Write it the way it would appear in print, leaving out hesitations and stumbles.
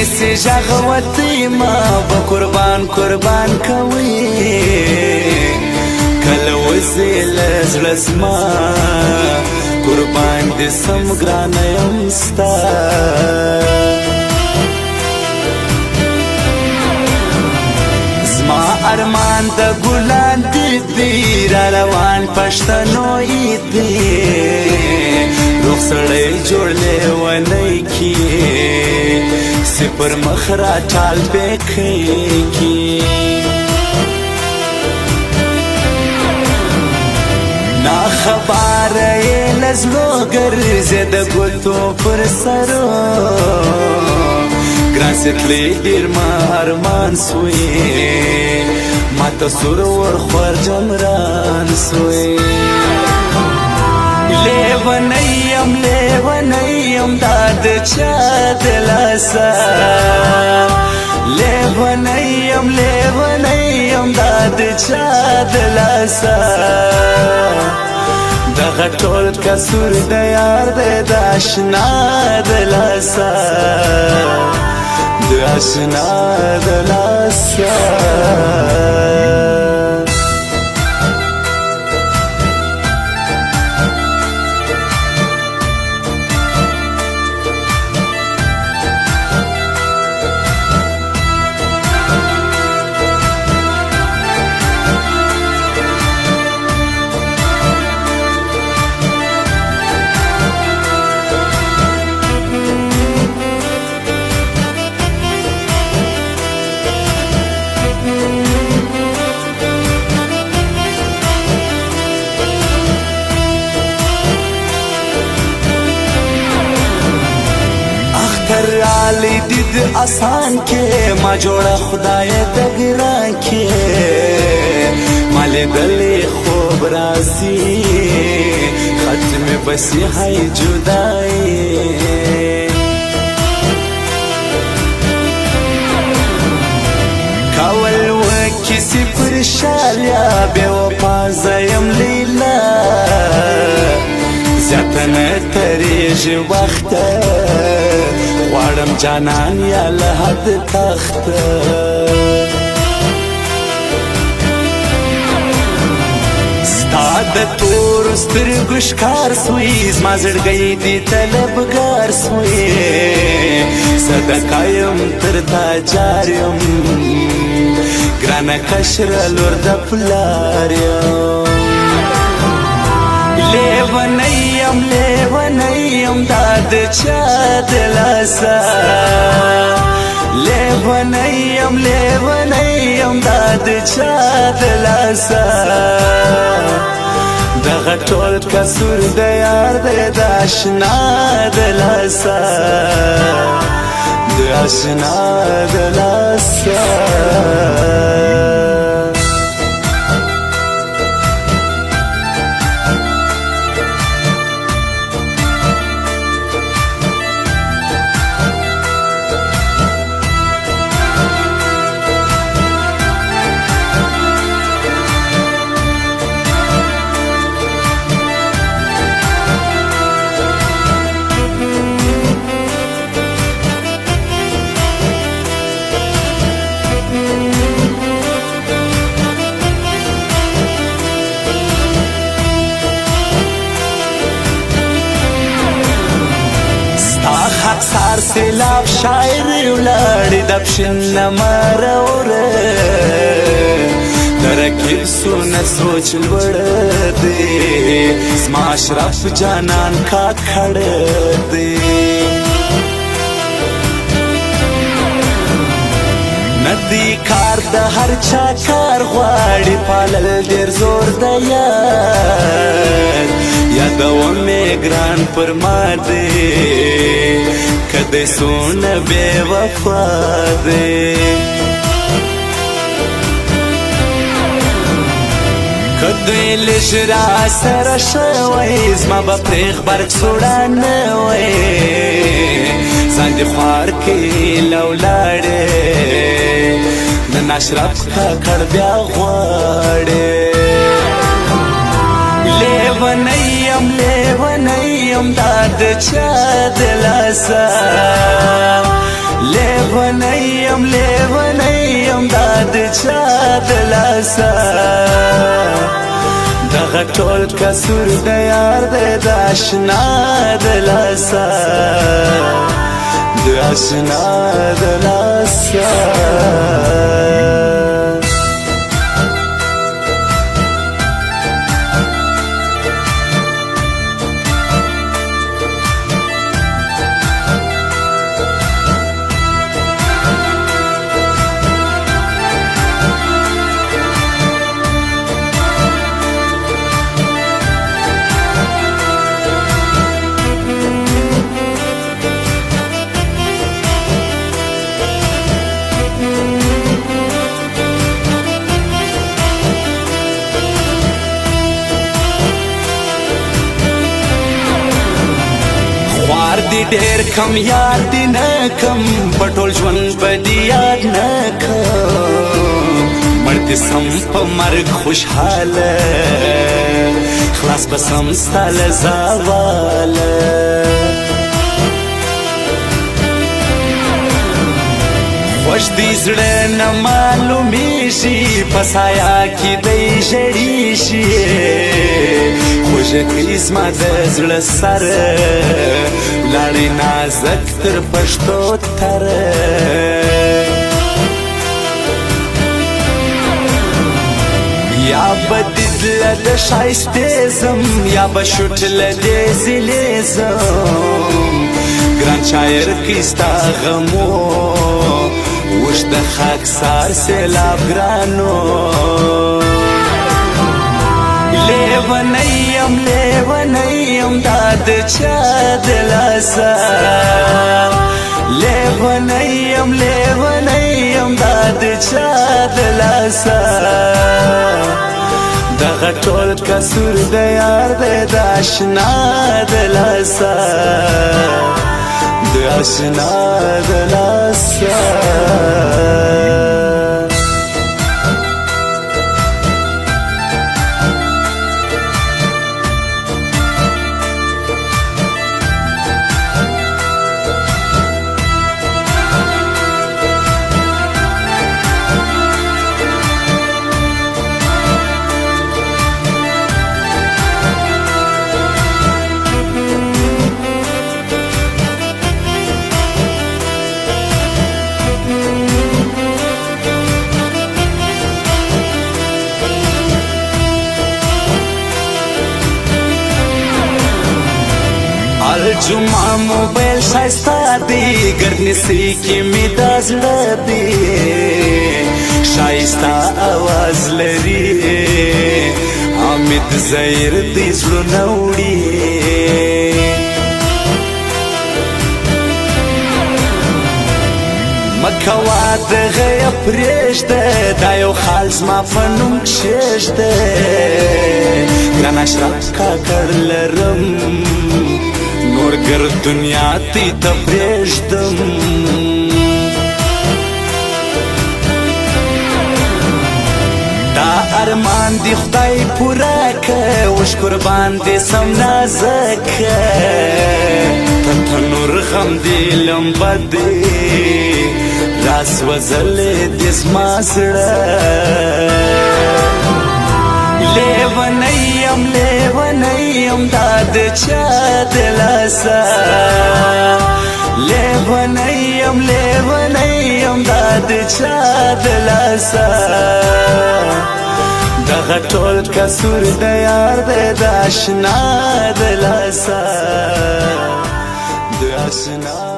سی جغوتی ما با قربان قربان کوي کله وزیل زلزما قربان دې سم ګرانه یم ستا زما ارمان د ګلان دی را روان پښتنوي دی روغ سړی جوړ لیونی کی سپر مخ را ټال پکې کی نا خبر یې لزلو ګرځې د ګوتو پر سرو ګران ستلی ډېر ما ارمان سوی ما ته سور ورخور جمران سوی لیونیم دا د چا د لاسه لیونیم دا د چا د لاسه دغه ټول قصور د یار د اشنا د لاسه د اشنا د لاسه رالی دید آسان که ما جوڑا خدای دگران که مالی دلی خوب رازی ختم بسی های جدائی کول و کسی پر شالیا بے وپا زیم لیلا زیادن تریج وقت غواړم جانان یا له حد تخت ستا د تور سترګو ښکار سوی زما زړګی دې طلبګار سوی صدقه یم تر تا جار یم ګرانه کشره لور د پلار یم لیونیم دا د چا د لاسه لیونیم دا د چا د لاسه دغه ټول قصور د یار د اشنا د لاسه د اشنا د لاسه سار سیلاب شاعر ولاړې د پښین لمر اوره د رقیب سونه سوچ لوړ دی زما اشرف جانان کا کړ دی ندی کار د هر چا کار غواړي پالل ډېر زور دی یادومې ګران پر ما دی کدی سونه بے وفا دی کدی لږ را سره شوی زما به پرې غبرګ سوړه نه وی ځان دې خوار کې لولاړې نن اشرف کاکړ بیا غواړې لیونیم دا د چا د لاسه لیونیم داد چا دلاسا دغه ټول قصور د یار دی د اشنا دلاسا د اشنا دلاسا دی ډیر کم یار دی نه کم پټول ژوند بدی یاد نه کم مړ سم په مرګ خوشحاله خلاص بسم ستل زواله خوش دی زړه نه معلومیږي پسایا کې دی ژړیږي خوږه کړي زما د زړه سر لاړې نازک تر پښتو تر یا بدله د ښایستې زم یا به شوټله دې زیلې زم ګران شاعر کې ستا غمو اوښ د خاکسار سیلاب ګرانو لیونیم داد چا دلاسا لیونیم داد چا دلاسا دغه ټول قصور د یار دی د اشنا دلاسا د اشنا دلاسا الجمعه موبایل ښایسته دی ګرنسي کې مې د زړه دی ښایسته اواز لري حامد ظاهر دی زړونه وړي مکوه دغه یې پرېږده دا یو خال زما په نوم کښېږده ګران اشرف کاکړ لرم نور گر دنیا تی ته پرېږدم دا ارمان دی خدای پوره که اوښ قربان دی سم نازکه ته نور غم دی لمبه دی راس وزلې دی زما زړه لیونیم داد چا دلاسا لیونیم داد چا دلاسا دغه ټول قصور د یار دی د اشنا دلاسا د اشنا